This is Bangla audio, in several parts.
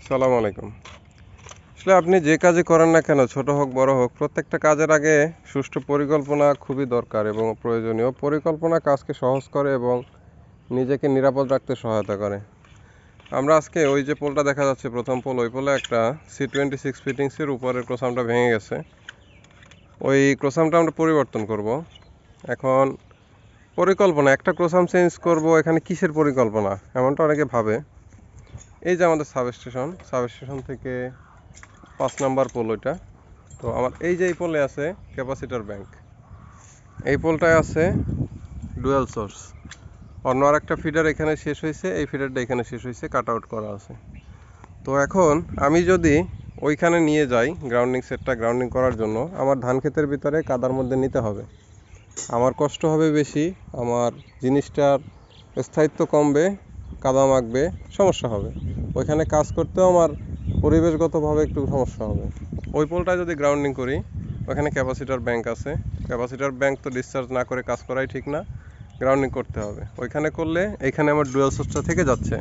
আসসালামু আলাইকুম। আসলে আপনি যে কাজই করেন না কেন, ছোট হোক বড় হোক, প্রত্যেকটা কাজের আগে সুষ্ঠু পরিকল্পনা খুবই দরকার এবং প্রয়োজনীয়। পরিকল্পনা কাজকে সহজ করে এবং নিজেকে নিরাপদ রাখতে সহায়তা করে। আমরা আজকে ওই যে পোলটা দেখা যাচ্ছে, প্রথম পোল, ওই পোলে একটা C26 ফিটিংসের উপরের ক্রোসামটা ভেঙে গেছে। ওই ক্রোসামটা আমরা পরিবর্তন করব। এখন পরিকল্পনা, একটা ক্রোসাম চেঞ্জ করব, এখানে কিসের পরিকল্পনা, এমনটা অনেকে ভাবে। এই যে আমাদের সাবস্টেশন থেকে 5 নাম্বার পোল ওইটা। তো আমার এই যে এই পোলে আছে ক্যাপাসিটর ব্যাংক, এই পোলটায় আছে ডুয়াল সোর্স। অন্য আর একটা ফিডার এখানে শেষ হয়েছে, এই ফিডারটা এখানে শেষ হয়েছে, কাট আউট করা আছে। তো এখন আমি যদি ওইখানে নিয়ে যাই গ্রাউন্ডিং সেটটা গ্রাউন্ডিং করার জন্য, আমার ধান ক্ষেতের ভিতরে কাদার মধ্যে নিতে হবে, আমার কষ্ট হবে বেশি, আমার জিনিসটার স্থায়িত্ব কমবে, কাদা মাখবে, সমস্যা হবে। ওইখানে কাজ করতেও আমার পরিবেশগতভাবে একটু সমস্যা হবে। ওই পোলটায় যদি গ্রাউন্ডিং করি, ওখানে ক্যাপাসিটর ব্যাংক আছে, ক্যাপাসিটর ব্যাংক তো ডিসচার্জ না করে কাজ করাই ঠিক না, গ্রাউন্ডিং করতে হবে। ওইখানে করলে এইখানে আমার ডুয়াল সোর্সটা থেকে যাচ্ছে।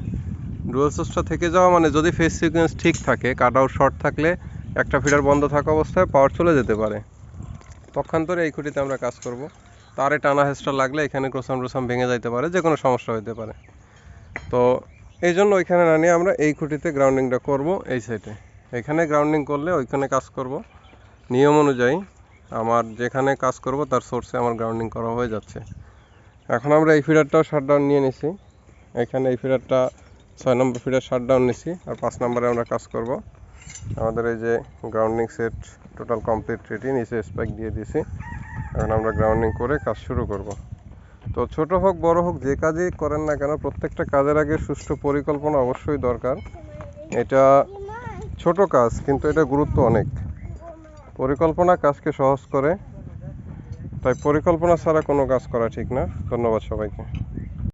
ডুয়াল সোর্সটা থেকে যাওয়া মানে যদি ফেজ সিকোয়েন্স ঠিক থাকে, কাট আউট শর্ট থাকলে একটা ফিডার বন্ধ থাকা অবস্থায় পাওয়ার চলে যেতে পারে। পক্ষান্তরে এই খুঁটিতে আমরা কাজ করব। তারে টানা হেঁচড়া লাগলে এখানে ক্রোসাম ভেঙে যাইতে পারে, যে কোনো সমস্যা হতে পারে। তো এই জন্য ওইখানে না নিয়ে আমরা এই খুঁটিতে গ্রাউন্ডিংটা করব, এই সাইডে। এখানে গ্রাউন্ডিং করলে ওইখানে কাজ করব নিয়ম অনুযায়ী। আমার যেখানে কাজ করব তার সোর্সে আমার গ্রাউন্ডিং করা হয়ে যাচ্ছে। এখন আমরা এই ফিডারটাও শাটডাউন নিয়ে নিছি। এখানে এই ফিডারটা 6 নম্বর ফিডার শাটডাউন নিছি, আর 5 নম্বরে আমরা কাজ করব। আমাদের এই যে grounding set total complete ready, নিচে স্পাইক দিয়ে দিয়েছি। এখন আমরা গ্রাউন্ডিং করে কাজ শুরু করব। তো ছোট হোক বড় হোক, যে কাজই করেন না কেন, প্রত্যেকটা কাজের আগে সুষ্ঠু পরিকল্পনা অবশ্যই দরকার। এটা ছোট কাজ, কিন্তু এটা গুরুত্ব অনেক। পরিকল্পনা কাজকে সহজ করে, তাই পরিকল্পনা ছাড়া কোনো কাজ করা ঠিক না। ধন্যবাদ সবাইকে।